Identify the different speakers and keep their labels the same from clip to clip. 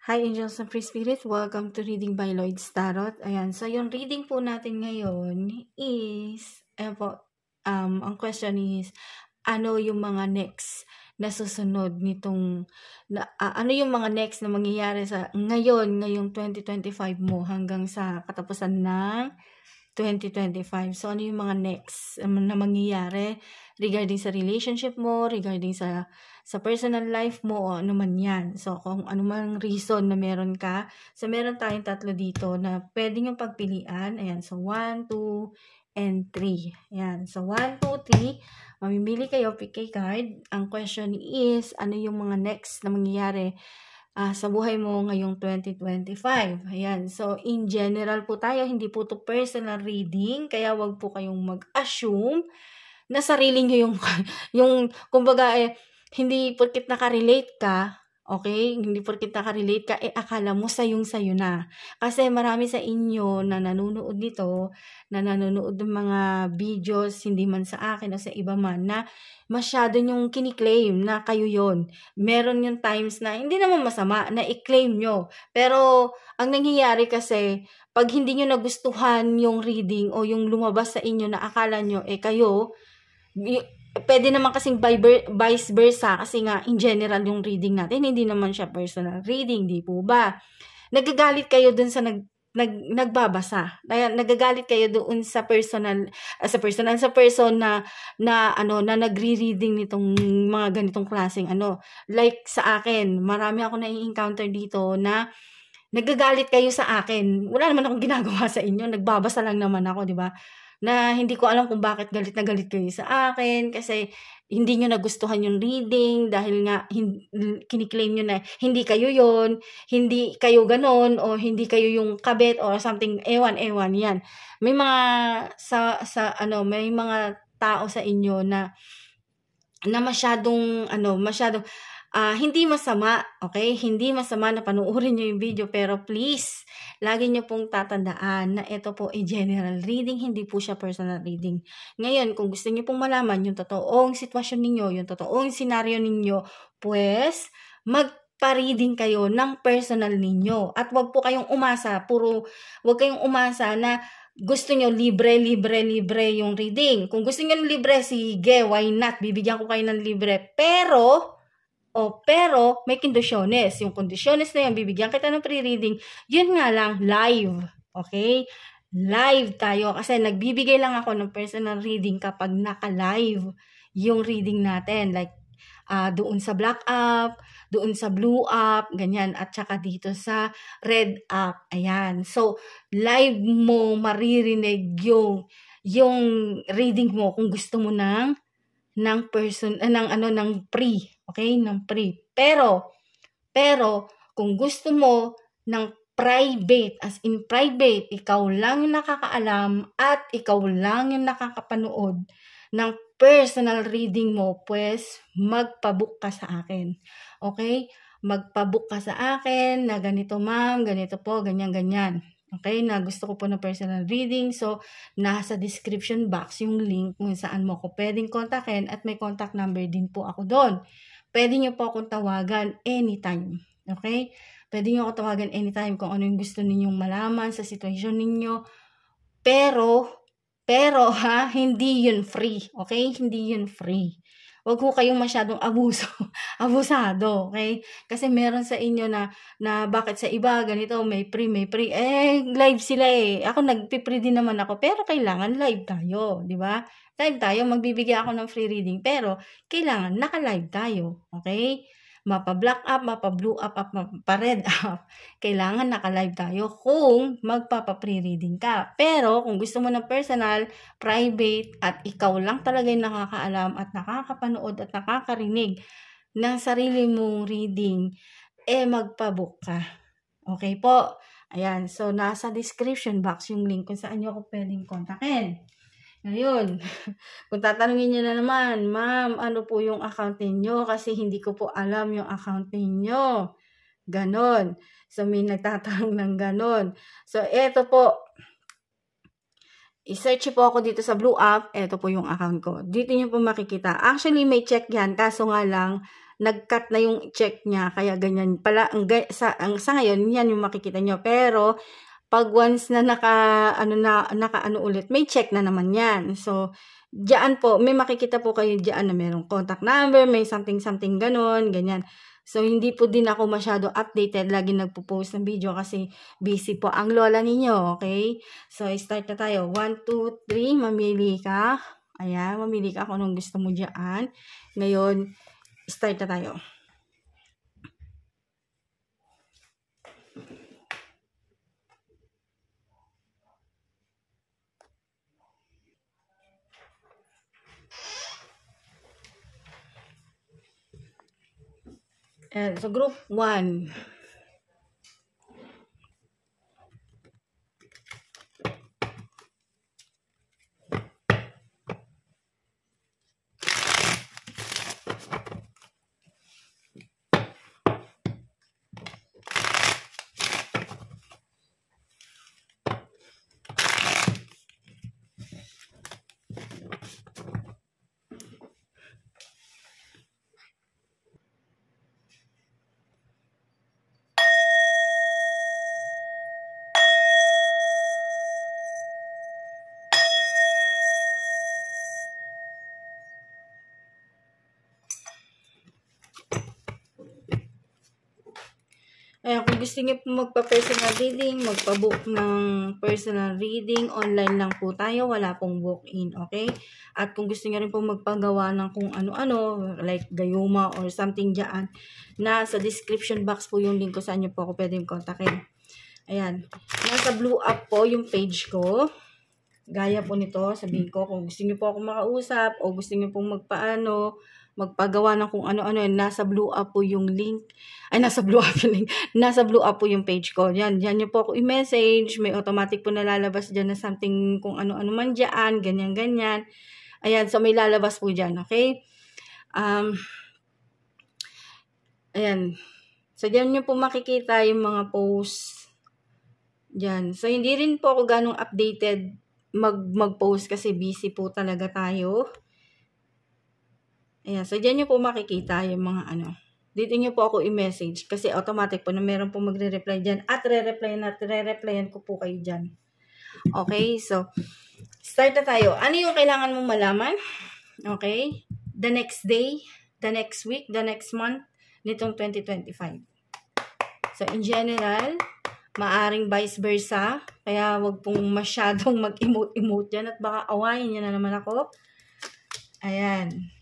Speaker 1: Hi Angels and Free Spirit, welcome to Reading by Lloyd's Tarot. Ayan, so yung reading po natin ngayon is, ang question is, ano yung mga next na susunod nitong, ano yung mga next na mangyayari sa ngayong 2025 mo hanggang sa katapusan ng 2025. So, ano yung mga next na mangyayari regarding sa relationship mo, regarding sa personal life mo, o ano man yan. So, kung ano man reason na meron ka. So, meron tayong tatlo dito na pwede yung pagpilian. Ayan, so 1, 2, and 3. Ayan, so 1, 2, 3. Mamimili kayo, pick a card. Ang question is, ano yung mga next na mangyayari sa buhay mo ngayong 2025. Ayan. So, in general po tayo, hindi po to personal reading, kaya wag po kayong mag-assume na sarili nyo yung kumbaga, hindi porket nakarelate ka, okay? Hindi porket nakarelate ka, akala mo sayong-sayo na. Kasi marami sa inyo na nanonood nito, na nanonood ng mga videos, hindi man sa akin o sa iba man, na masyado yung kiniklaim na kayo yon. Meron yung times na hindi naman masama na i-claim nyo. Pero ang nangyayari kasi, pag hindi nyo nagustuhan yung reading o yung lumabas sa inyo na akala nyo kayo, pwede naman kasing vice versa kasi nga in general yung reading natin, hindi naman siya personal reading, di po ba? Nagagalit kayo dun sa nagbabasa. Nagagalit kayo doon sa person na nagre-reading nitong mga ganitong klaseng like sa akin, marami ako na-encounter dito na nagagalit kayo sa akin. Wala naman akong ginagawa sa inyo, nagbabasa lang naman ako, di ba? Na hindi ko alam kung bakit galit na galit kayo sa akin kasi hindi nyo nagustuhan yung reading dahil nga kiniklaim nyo na hindi kayo yon, hindi kayo ganon, o hindi kayo yung kabit or something, ewan yan. May mga may mga tao sa inyo na masyadong hindi masama, okay? Hindi masama na panuorin nyo yung video, pero please, lagi nyo pong tatandaan na ito po ay general reading, hindi po siya personal reading. Ngayon, kung gusto nyo pong malaman yung totoong sitwasyon ninyo, yung totoong senaryo ninyo, pues, magpa-reading kayo ng personal ninyo. At wag po kayong umasa, wag kayong umasa na gusto nyo libre yung reading. Kung gusto nyo libre, sige, why not? Bibigyan ko kayo ng libre. Pero may kondisyones. Yung kondisyones na yan, bibigyan kita ng pre-reading. Yun nga lang, live. Okay? Live tayo. Kasi nagbibigay lang ako ng personal reading kapag naka-live yung reading natin. Like, doon sa black app, doon sa blue app, ganyan. At saka dito sa red app. Ayan. So, live mo maririnig yung reading mo kung gusto mo ng free, okay? Ng free. Pero kung gusto mo ng private, as in private, ikaw lang yung nakakaalam at ikaw lang yung nakakapanood ng personal reading mo, pues magpabook ka sa akin. Okay? Magpabook ka sa akin na ganito ma'am, ganito po, ganyan. Okay, na gusto ko po ng personal reading. So, nasa description box yung link kung saan mo ako pwedeng kontakin at may contact number din po ako doon. Pwede nyo po akong tawagan anytime. Okay? Pwede nyo ako tawagan anytime kung ano yung gusto ninyong malaman sa sitwasyon ninyo. Pero hindi yun free. Okay? Hindi yun free. Huwag ko kayong masyadong abusado, okay? Kasi meron sa inyo na bakit sa iba ganito may free, live sila Ako nagpi-free din naman ako, pero kailangan live tayo, di ba? Live tayo, magbibigay ako ng free reading, pero kailangan naka-live tayo, okay? Mapa-black up, mapa-blue up, mapa-red up. Kailangan naka-live tayo kung magpapa-pre-reading ka. Pero kung gusto mo ng personal, private, at ikaw lang talaga yung nakakaalam at nakakapanood at nakakarinig ng sarili mong reading, magpa-book ka. Okay po? Ayan. So, nasa description box yung link kung saan nyo ako pwedeng kontakin. Ngayon, kung tatanungin nyo na naman, ma'am, ano po yung account ninyo? Kasi hindi ko po alam yung account ninyo. Ganon. So, may nagtatanong ng ganon. So, eto po. I-search po ako dito sa Blue App. Ito po yung account ko. Dito nyo po makikita. Actually, may check yan. Kaso nga lang, nag-cut na yung check niya. Kaya ganyan. Pala, sa ngayon, yan yung makikita nyo. Pero, pag once na naka ulit, may check na naman yan. So, diyan po, may makikita po kayo diyan na merong contact number, may something ganon, ganyan. So, hindi po din ako masyado updated. Lagi nagpo-post ng video kasi busy po ang lola ninyo, okay? So, start na tayo. 1, 2, 3, mamili ka. Ayan, mamili ka kung anong gusto mo diyan. Ngayon, start na tayo. So, group 1. Ayan, kung gusto niyo po magpa-personal reading, magpa-book ng personal reading, online lang po tayo, wala pong book-in, okay? At kung gusto niyo rin po magpagawa ng kung ano-ano, like gayuma or something dyan, nasa description box po yung link ko saan niyo po ako pwedeng kontakin. Ayan, nasa Blue App po yung page ko. Gaya po nito, sabihin ko, kung gusto niyo po ako makausap o gusto niyo pong magpagawa ng kung ano-ano, nasa Blue App po yung link. Ay, nasa Blue App yung link. Nasa Blue App po yung page ko. Yan niyo po ako i-message. May automatic po nalalabas dyan na something kung ano-ano man dyan. Ganyan. Ayan, so may lalabas po dyan, okay? Ayan. So, dyan niyo po makikita yung mga posts dyan. So, hindi rin po ako ganong updated mag-post kasi busy po talaga tayo. Ayan, so dyan nyo po makikita yung mga Dito nyo po ako i-message kasi automatic po na meron po magre-reply dyan at re-replyan ko po kayo dyan. Okay, so start na tayo. Ano yung kailangan mong malaman? Okay, the next day, the next week, the next month nitong 2025. So in general, maaring vice versa, kaya wag pong masyadong mag-emote dyan at baka awayin nyo na naman ako. Ayan.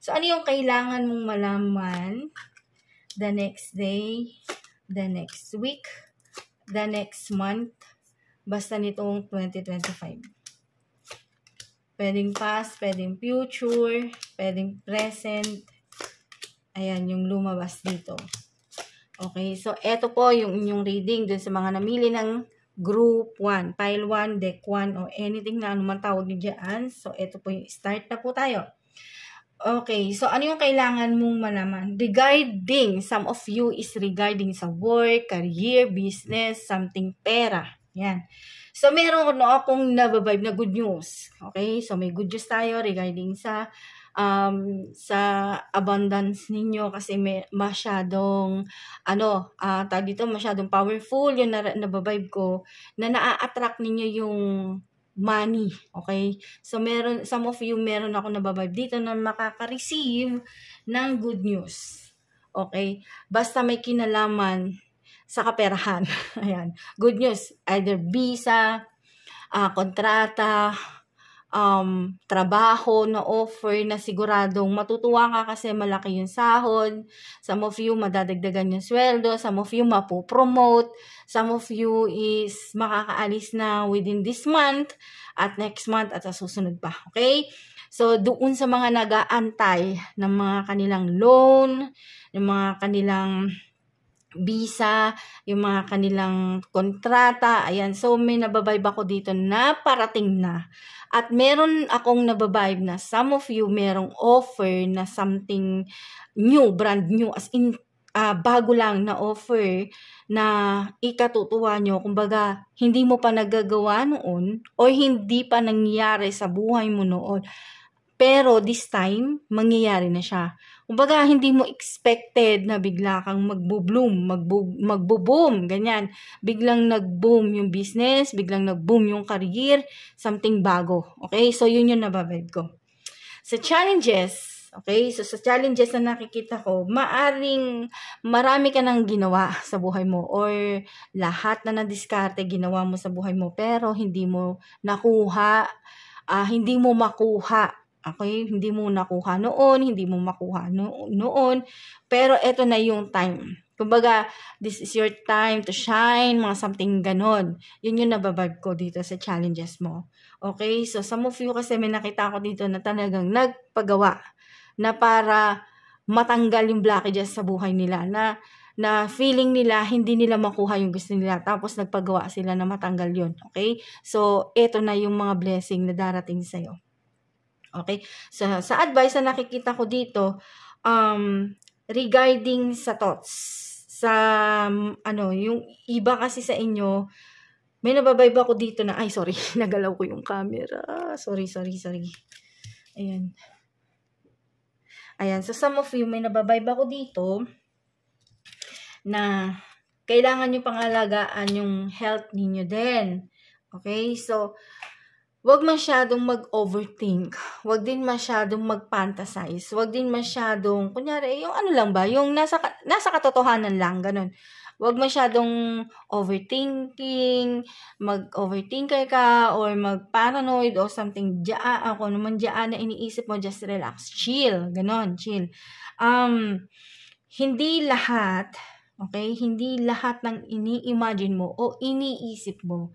Speaker 1: So, ano yung kailangan mong malaman the next day, the next week, the next month, basta nitong 2025. Pwedeng past, pwedeng future, pwedeng present. Ayan, yung lumabas dito. Okay, so eto po yung inyong reading dun sa mga namili ng Group 1, Pile 1, Deck 1, o anything na anuman tawag nyo dyan. So, eto po yung start na po tayo. Okay, so ano yung kailangan mong malaman? Regarding, some of you is regarding sa work, career, business, something pera. Yan. So, meron akong nababibe na good news. Okay, so may good news tayo regarding sa abundance ninyo kasi may masyadong, tawag dito, masyadong powerful yung nababibe ko na naa-attract ninyo yung money, okay? So, some of you, meron ako nababibe dito na makaka-receive ng good news. Okay? Basta may kinalaman sa kaperahan. Ayan. Good news. Either visa, kontrata, trabaho na offer na siguradong matutuwa ka kasi malaki yung sahod. Some of you, madadagdagan yung sweldo. Some of you, mapopromote. Some of you is makakaalis na within this month at next month at sa susunod pa. Okay? So, doon sa mga nag-aantay ng mga kanilang loan, ng mga kanilang visa, yung mga kanilang kontrata, ayan. So, may nababibe ako dito na parating na. At meron akong nababibe na some of you merong offer na something new, brand new, as in bago lang na offer na ikatutuwa nyo, kumbaga, hindi mo pa nagagawa noon o hindi pa nangyayari sa buhay mo noon. Pero this time, mangyayari na siya. Kumbaga, hindi mo expected na bigla kang magbo-bloom, magbo-boom, ganyan. Biglang nag-boom yung business, biglang nag-boom yung career, something bago. Okay? So, yun yung nabavibe ko. Sa challenges, okay? So, sa challenges na nakikita ko, maaring marami ka nang ginawa sa buhay mo or lahat na na-diskarte ginawa mo sa buhay mo pero hindi mo nakuha, hindi mo makuha. Okay? Hindi mo nakuha noon, hindi mo makuha noon, pero eto na yung time. Kumbaga, this is your time to shine, mga something ganon. Yun yung nabavibe ko dito sa challenges mo. Okay? So, some of you kasi may nakita ko dito na talagang nagpagawa na para matanggal yung blockages sa buhay nila na feeling nila hindi nila makuha yung gusto nila tapos nagpagawa sila na matanggal yun. Okay? So, eto na yung mga blessing na darating sa'yo. Okay? So, sa advice na nakikita ko dito, regarding sa thoughts, sa, yung iba kasi sa inyo, may nababibe ako dito na, ay, sorry, nagalaw ko yung camera. Sorry. Ayan. So some of you, may nababibe ako dito na kailangan nyo pangalagaan yung health ninyo din. Okay? So, wag masyadong mag-overthink. Wag din masyadong mag-fantasize. Wag din masyadong, kunyari, yung ano lang ba, yung nasa katotohanan lang, ganun. Wag masyadong overthinking, mag-overthinker ka, or mag-paranoid, or something, ako naman na iniisip mo, just relax. Chill, ganun, chill. Hindi lahat, okay, hindi lahat ng ini-imagine mo, o iniisip mo,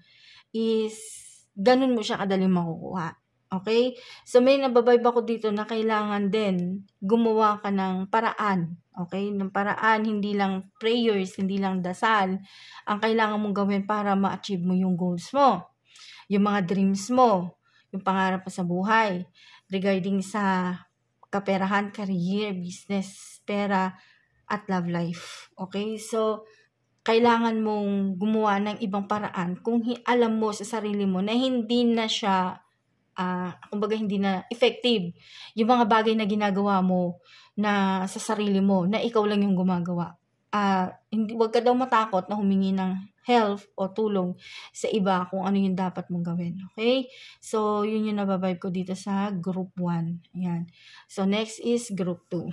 Speaker 1: is ganun mo siya kadaling makukuha. Okay? So, may nababibe ako dito na kailangan din gumawa ka ng paraan. Okay? Ng paraan, hindi lang prayers, hindi lang dasal. Ang kailangan mong gawin para ma-achieve mo yung goals mo. Yung mga dreams mo. Yung pangarap mo sa buhay. Regarding sa kaperahan, career, business, pera, at love life. Okay? So, kailangan mong gumawa ng ibang paraan kung alam mo sa sarili mo na hindi na siya, kumbaga hindi na effective. Yung mga bagay na ginagawa mo na sa sarili mo, na ikaw lang yung gumagawa. Huwag ka daw matakot na humingi ng help o tulong sa iba kung ano yung dapat mong gawin. Okay? So, yun yung nababibe ko dito sa group 1. Ayan. So, next is group 2.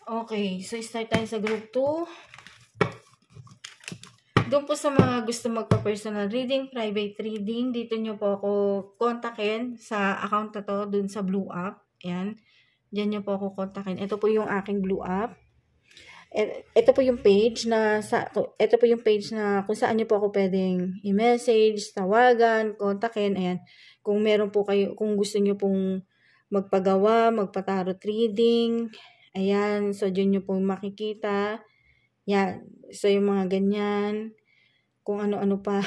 Speaker 1: Okay, so start tayo sa group 2. Doon po sa mga gusto magpa-personal reading, private reading, dito nyo po ako kontakin sa account na to, doon sa Blue App. Ayan. Diyan nyo po ako kontakin. Ito po yung aking Blue App. Ito po yung page na kung saan nyo po ako pwedeng i-message, tawagan, kontakin. Ayan. Kung meron po kayo, kung gusto nyo pong magpagawa, magpa-tarot reading, ayan, so dyan nyo po makikita. Yan. So, yung mga ganyan. Kung ano-ano pa.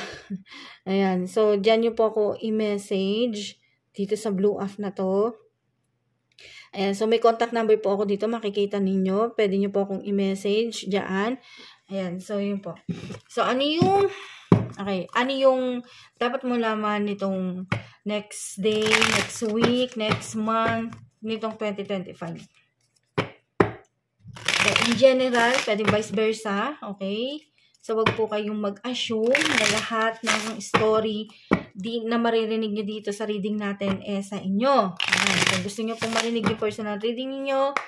Speaker 1: Ayan. So, dyan nyo po ako i-message dito sa Blue App na to. Ayan. So, may contact number po ako dito. Makikita ninyo. Pwede nyo po akong i-message dyan. Ayan. So, yun po. So, ano yung dapat mo laman nitong next day, next week, next month, nitong 2025? In general, pwedeng vice versa, okay? So, wag po kayong mag-assume na lahat ng story na maririnig nyo dito sa reading natin sa inyo. Kung gusto nyo pong marinig yung personal reading niyo,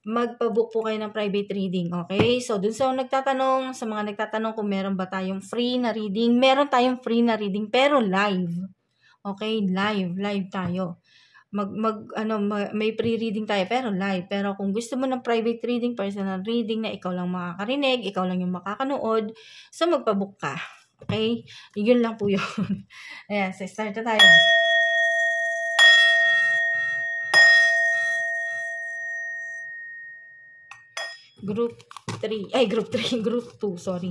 Speaker 1: magpa-book po kayo ng private reading, okay? So, dun sa mga nagtatanong kung meron ba tayong free na reading, meron tayong free na reading, pero live. Okay? Live tayo. May pre-reading tayo pero live. Pero kung gusto mo ng private reading, personal reading na ikaw lang makakarinig, ikaw lang yung makakanood, so magpa-book ka. Okay? Yun lang po yun. Ayan, so start na tayo. Group 2, sorry.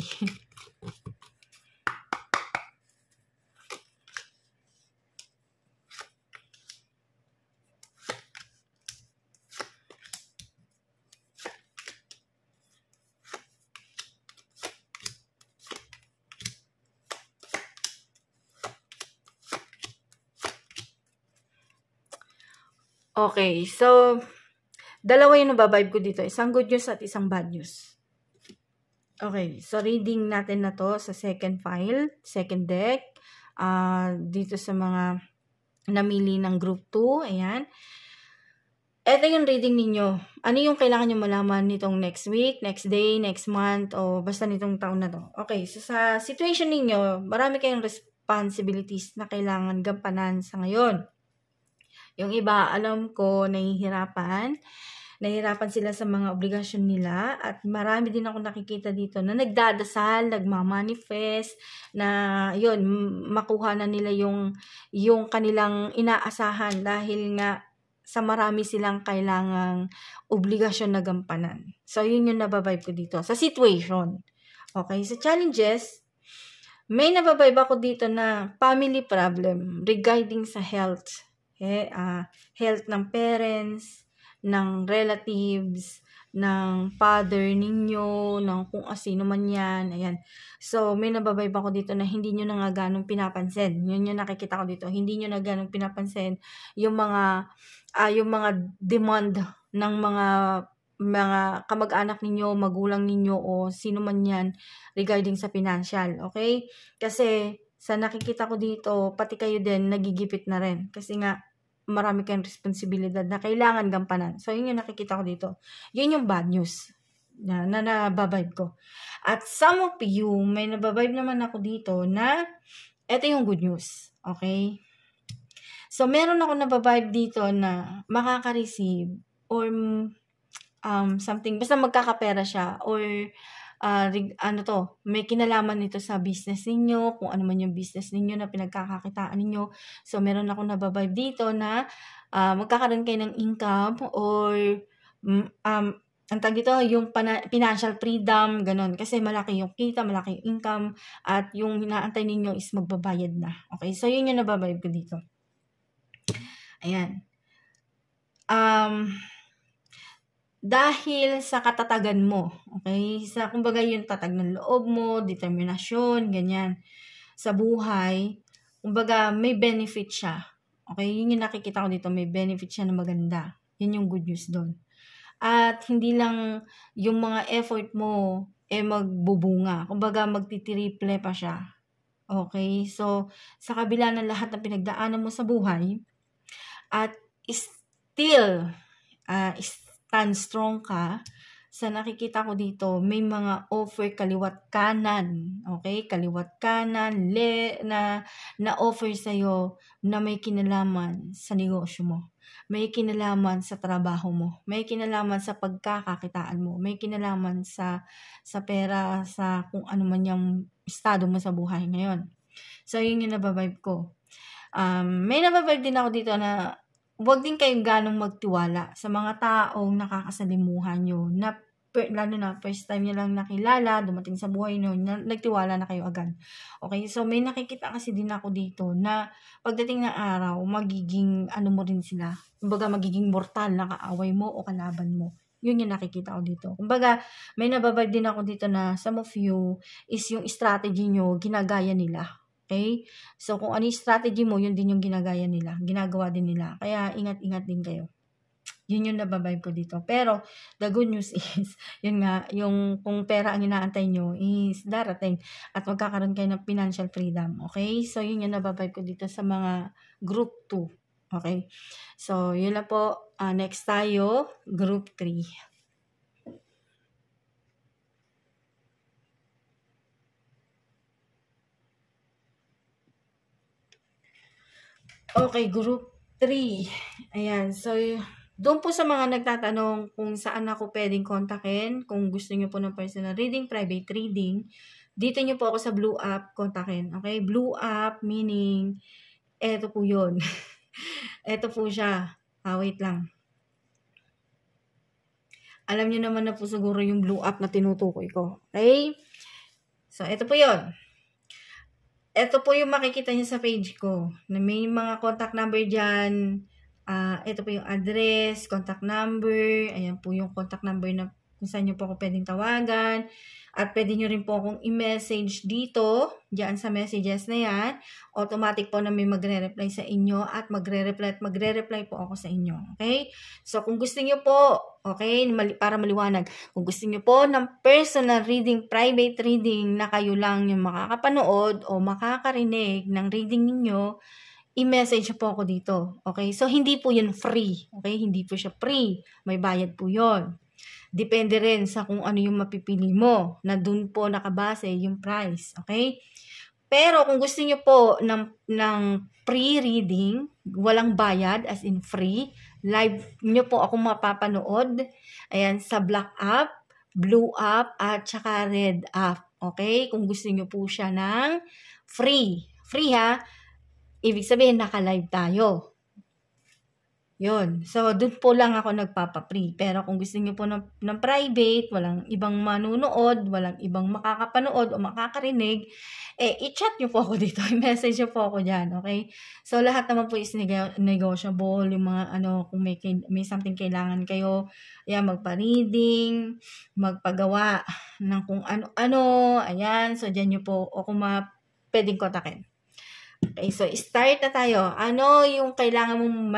Speaker 1: Okay, so, dalawa yung nababibe ko dito. Isang good news at isang bad news. Okay, so reading natin na to sa second deck. Dito sa mga namili ng group 2, ayan. Ito yung reading ninyo. Ano yung kailangan nyo malaman nitong next week, next day, next month, o basta nitong taon na to. Okay, so sa situation ninyo, marami kayong responsibilities na kailangan gampanan sa ngayon. Yung iba, alam ko, nahihirapan sila sa mga obligasyon nila, at marami din ako nakikita dito na nagdadasal, nagmamanifest, na yun, makuha na nila yung kanilang inaasahan dahil nga sa marami silang kailangang obligasyon na gampanan. So, yun yung nababibe ko dito. Sa situation. Okay, sa challenges, may nababibe ako dito na family problem regarding sa health. Okay, health ng parents, ng relatives, ng father ninyo, ng kung asino man yan. Ayan. So, may nababibe ako dito na hindi nyo na nga ganong pinapansin. Yun yung nakikita ko dito. Hindi nyo na ganong pinapansin yung mga demand ng mga kamag-anak ninyo, magulang ninyo, o sino man yan regarding sa financial. Okay? Kasi sa nakikita ko dito, pati kayo din nagigipit na rin. Kasi nga, marami kayong responsibilidad na kailangan gampanan. So, yun yung nakikita ko dito. Yun yung bad news na nababibe ko. At some of you, may nababibe naman ako dito na ito yung good news. Okay? So, meron ako nababibe dito na makaka-receive or something, basta magkakapera siya, or may kinalaman nito sa business ninyo, kung ano man yung business ninyo na pinagkakakitaan ninyo. So, meron ako nababibe dito na magkakaroon kayo ng income, or ang tawag dito, yung financial freedom, ganun. Kasi malaki yung kita, malaki yung income, at yung hinaantay ninyo is magbabayad na. Okay, so yun yung nababibe ko dito. Ayan. Dahil sa katatagan mo, okay? Sa kumbaga yung tatag ng loob mo, determinasyon, ganyan. Sa buhay, kumbaga may benefit siya. Okay? Yun yung nakikita ko dito, may benefit siya na maganda. Yun yung good news doon. At hindi lang yung mga effort mo magbubunga. Kumbaga magtitiriple pa siya. Okay? So, sa kabila ng lahat ng pinagdaanan mo sa buhay, at still stand strong ka, sa nakikita ko dito, may mga offer kaliwat kanan. Okay? Kaliwat kanan, na offer sa'yo na may kinalaman sa negosyo mo. May kinalaman sa trabaho mo. May kinalaman sa pagkakakitaan mo. May kinalaman sa pera, sa kung ano man yung estado mo sa buhay ngayon. So, yun yung nababibe ko. May nababibe din ako dito na huwag din kayong ganong magtiwala sa mga taong nakakasalimuhan nyo, na lalo na first time nyo lang nakilala, dumating sa buhay nyo, nagtiwala na kayo agad. Okay, so may nakikita kasi din ako dito na pagdating ng araw, magiging mo rin sila. Kumbaga magiging mortal na kaaway mo o kalaban mo. Yun yung nakikita ko dito. Kumbaga, may nababibe din ako dito na some of you is yung strategy nyo, ginagaya nila. Okay? So, kung ano yung strategy mo, yun din yung ginagaya nila. Ginagawa din nila. Kaya, ingat-ingat din kayo. Yun yung nababibe ko dito. Pero, the good news is, yun nga, yung kung pera ang inaantay nyo is darating. At magkakaroon kayo ng financial freedom. Okay? So, yun yung nababibe ko dito sa mga group 2. Okay? So, yun na po. Next tayo, group 3. Okay, group 3. Ayan, so, doon po sa mga nagtatanong kung saan ako pwedeng kontakin, kung gusto nyo po ng personal reading, private reading, dito nyo po ako sa Blue App kontakin. Okay, Blue App meaning, eto po yun. Eto po siya. Wait lang. Alam nyo naman na po siguro yung Blue App na tinutukoy ko. Okay? So, eto po yun. Ito po yung makikita niyo sa page ko. Na may mga contact number dyan. Ito po yung address, contact number. Ayan po yung contact number na kung saan nyo po ako pwedeng tawagan. At pwede nyo rin po akong i-message dito, dyan sa messages na yan. Automatic po na may magre-reply sa inyo at magre-reply po ako sa inyo. Okay? So, kung gusto nyo po, okay, para maliwanag, kung gusto nyo po ng personal reading, private reading na kayo lang yung makakapanood o makakarinig ng reading ninyo, i-message po ako dito. Okay? So, hindi po yun free. Okay? Hindi po siya free. May bayad po yun. Depende rin sa kung ano yung mapipili mo, na dun po nakabase yung price. Okay? Pero kung gusto niyo po ng pre-reading, walang bayad, as in free, live niyo po ako mapapanood. Ayan, sa Black app, Blue app, at saka Red app. Okay? Kung gusto niyo po siya ng free. Free ha? Ibig sabihin, naka-live tayo. Yun. So, dun po lang ako nagpapa-free. Pero kung gusto niyo po ng private, walang ibang manunood, walang ibang makakapanood o makakarinig, i-chat niyo po ako dito. I-message niyo po ako dyan. Okay? So, lahat naman po is negotiable. Yung mga kung may something kailangan kayo, magpa-reading, magpagawa ng kung ano-ano. Ayan. So, dyan niyo po ako pwedeng kontakin. Okay, so start na tayo. Ano yung kailangan mong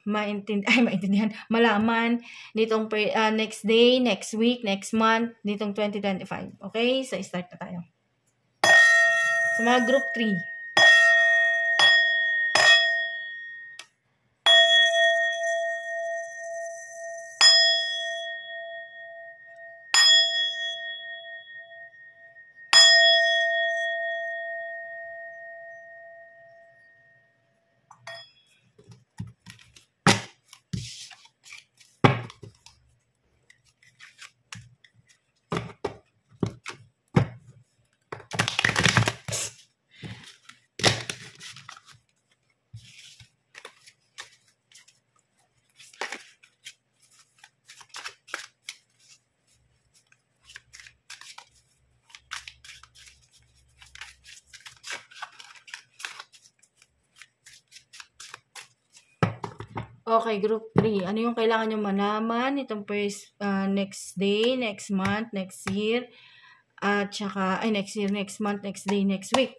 Speaker 1: maintindihan, malaman nitong next day, next week, next month, nitong 2025. Okay, so start na tayo. Sa mga group 3. Okay, group 3. Ano yung kailangan nyo malaman itong first, next day, next month, next year, at saka, next year, next month, next day, next week.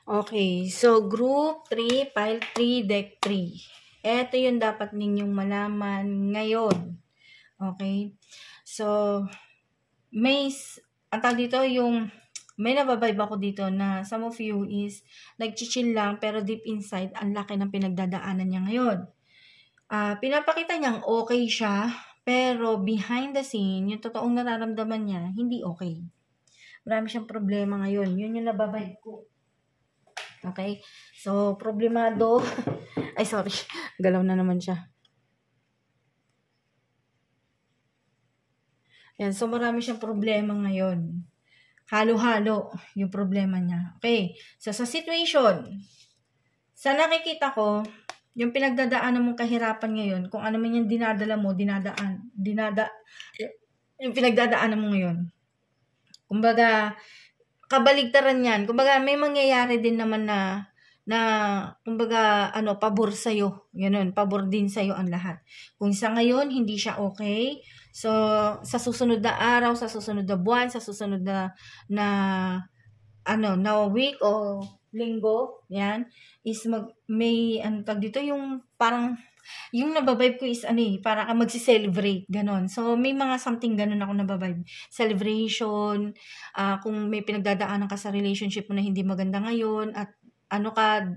Speaker 1: Okay, so group 3, pile 3, deck 3. Ito yung dapat ninyong malaman ngayon. Okay? So, ang tawag dito may nababibe ako dito na some of you is nag-chill lang pero deep inside, ang laki ng pinagdadaanan niya ngayon. Pinapakita niyang okay siya, pero behind the scene, yung totoong nararamdaman niya, hindi okay. Marami siyang problema ngayon. Yun yung nababibe ko. Okay? So, problemado. Ay, sorry. Galaw na naman siya. Yan. So, marami siyang problema ngayon. Halo-halo yung problema niya. Okay. So, sa situation, sa nakikita ko, yung pinagdadaanan mong kahirapan ngayon, kung ano man yung dinadala mo, yung pinagdadaanan mo ngayon. Kumbaga, kabaligtaran yan. Kumbaga, may mangyayari din naman na kumbaga, pabor sa'yo. Ganun, pabor din sa'yo ang lahat. Kung sa ngayon, hindi siya okay, so, sa susunod na araw, sa susunod na buwan, sa susunod na week o linggo, yan, is dito yung parang, yung nababibe ko is para ka magsi-celebrate, ganon. So, may mga something ganon ako nababibe. Celebration, kung may pinagdadaanan ka sa relationship mo na hindi maganda ngayon, at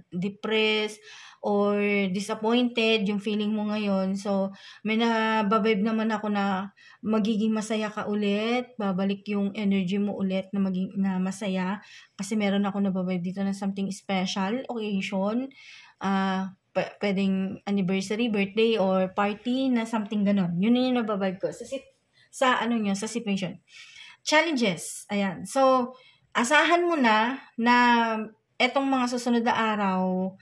Speaker 1: depressed or disappointed yung feeling mo ngayon. So, may nababibe naman ako na magiging masaya ka ulit, babalik yung energy mo ulit na masaya, kasi meron ako nababibe dito na something special occasion, pwedeng anniversary, birthday, or party na something ganon. Yun yung nababibe ko sa situation. Challenges. Ayan. So, asahan mo na etong mga susunod na araw,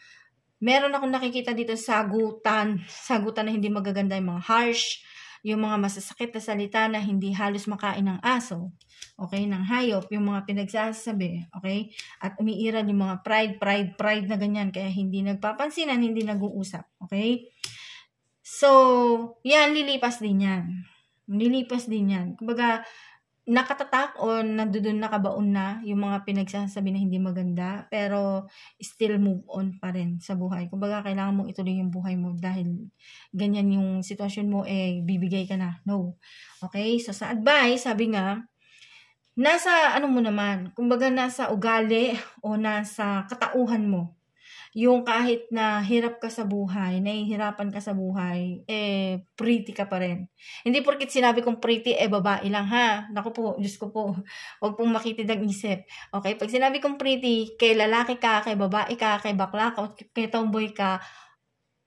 Speaker 1: meron akong nakikita dito sagutan na hindi magaganda, yung mga harsh, yung mga masasakit na salita na hindi halos makain ng aso, okay, ng hayop, yung mga pinagsasabi, okay, at umiiral yung mga pride na ganyan, kaya hindi nagpapansinan, hindi nag-uusap, okay. So, yan, lilipas din yan. Kumbaga, nakatatak o nandoon nakabaon na yung mga pinagsasabi na hindi maganda, pero still move on pa rin sa buhay. Kumbaga, kailangan mong ituloy yung buhay mo dahil ganyan yung sitwasyon mo, bibigay ka na. No. Okay? So, sa advice, sabi nga, nasa mo naman, kumbaga nasa ugali o nasa katauhan mo. Yung kahit na hirap ka sa buhay, nahihirapan ka sa buhay, pretty ka pa rin. Hindi porkit sinabi kong pretty, babae lang ha. Naku po, Diyos ko po, huwag pong makitid ang isip. Okay, pag sinabi kong pretty, kay lalaki ka, kay babae ka, kay bakla ka, kay tomboy ka,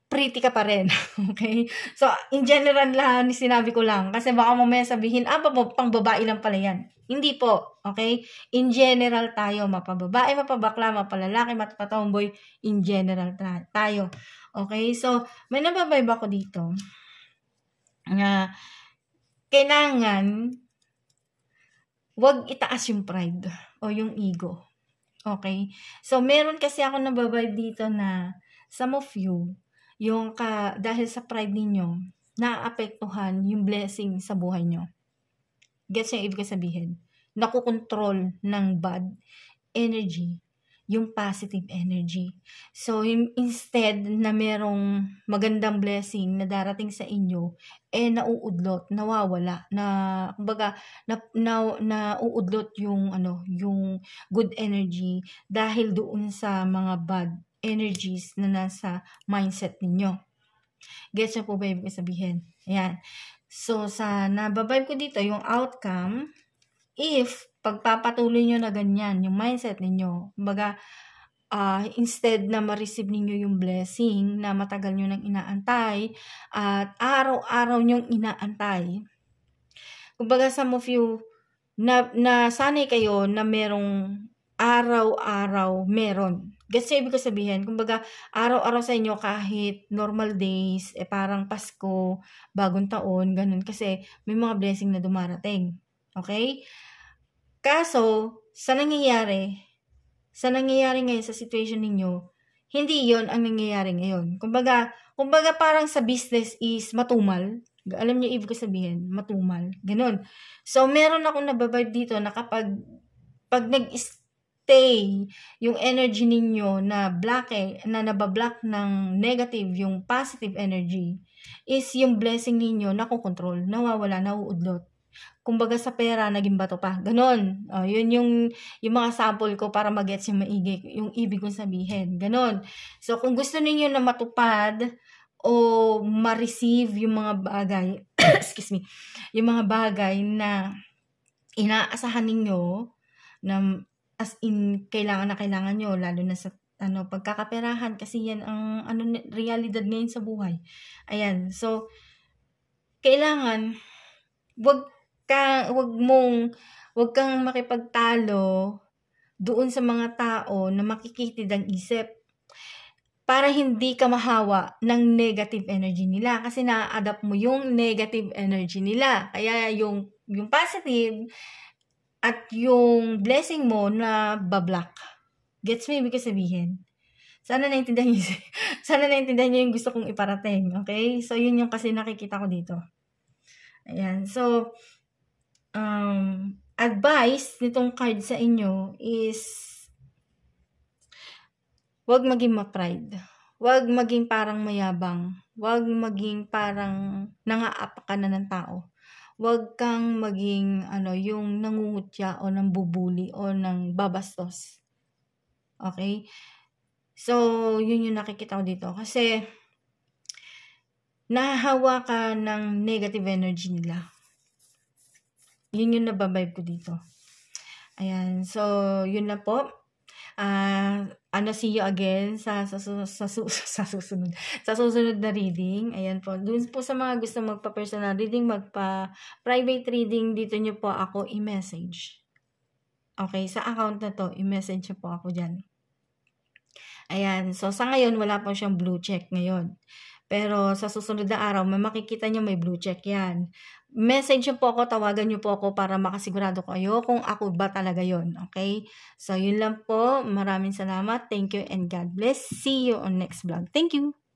Speaker 1: pretty ka pa rin. Okay? So, in general lang, sinabi ko lang. Kasi baka mamaya sabihin, pang babae lang pala yan. Hindi po. Okay? In general tayo. Mapababae, mapabakla, mapalalaki, mapatomboy. In general tayo. Okay? So, may nababibe ako dito. Kailangan, wag itaas yung pride o yung ego. Okay? So, meron kasi ako nababibe dito na some of you, dahil sa pride ninyo, naapektuhan yung blessing sa buhay nyo. Gets yung ibig sabihin? Nakukontrol ng bad energy yung positive energy. So, instead na merong magandang blessing na darating sa inyo, nauudlot, nawawala, kumbaga, nauudlot yung good energy dahil doon sa mga bad energies na nasa mindset ninyo. Gets nyo po ba ibig sabihin? Ayan. So, sa nababibe ko dito, yung outcome, if pagpapatuloy nyo na ganyan, yung mindset ninyo, kumbaga, instead na ma-receive ninyo yung blessing na matagal nyo nang inaantay, at araw-araw nyong inaantay, kumbaga, some of you, na sanay kayo na merong araw-araw meron. Gets nyo ibig ko sabihin? Kumbaga, araw-araw sa inyo kahit normal days, parang Pasko, bagong taon, ganun. Kasi may mga blessing na dumarating. Okay? Kaso, sa nangyayari ngayon sa situation ninyo, hindi yon ang nangyayari ngayon. Kumbaga parang sa business is matumal. Alam niyo ibig ko sabihin? Matumal. Ganun. So, meron akong nababibe dito na kapag nag-stay yung energy ninyo na na nabablock ng negative, yung positive energy, is yung blessing ninyo nakokontrol, nawawala, nauudlot. Kumbaga sa pera, naging bato pa. Ganon. Yun yung mga sample ko para mag-gets yung yung ibig kong sabihin. Ganon. So, kung gusto niyo na matupad o ma-receive yung mga bagay, excuse me, yung mga bagay na inaasahan ninyo, na as in, kailangan nyo, lalo na sa pagkakaperahan, kasi yan ang realidad ngayon sa buhay. Ayan. So, kailangan, wag kang makipagtalo doon sa mga tao na makikitid ang isip para hindi ka mahawa ng negative energy nila, kasi na-adapt mo yung negative energy nila. Kaya yung positive at yung blessing mo na bablock. Gets me ibig sabihin? Sana naintindihan niyo yung gusto kong iparating. Okay? So, yun yung kasi nakikita ko dito. Ayan. So, advice nitong card sa inyo is, wag maging ma-pride. Wag maging parang mayabang. Wag maging parang nangaapak ka na ng tao. Wag kang maging yung nangungutya o nambubuli o nang babastos. Okay? So, yun yung nakikita ko dito. Kasi, nahahawa ka ng negative energy nila. Yun yung nababibe ko dito. Ayan. So, yun na po. see you again sa susunod na reading. Ayan po. Dun po sa mga gusto magpa-personal reading, magpa-private reading, dito nyo po ako i-message. Okay, sa account na to, i-message nyo po ako dyan. Ayan. So, sa ngayon, wala po siyang blue check ngayon. Pero sa susunod na araw, makikita nyo may blue check yan. Message nyo po ako, tawagan nyo po ako para makasigurado kayo kung ako ba talaga yon. Okay? So, yun lang po. Maraming salamat. Thank you and God bless. See you on next vlog. Thank you.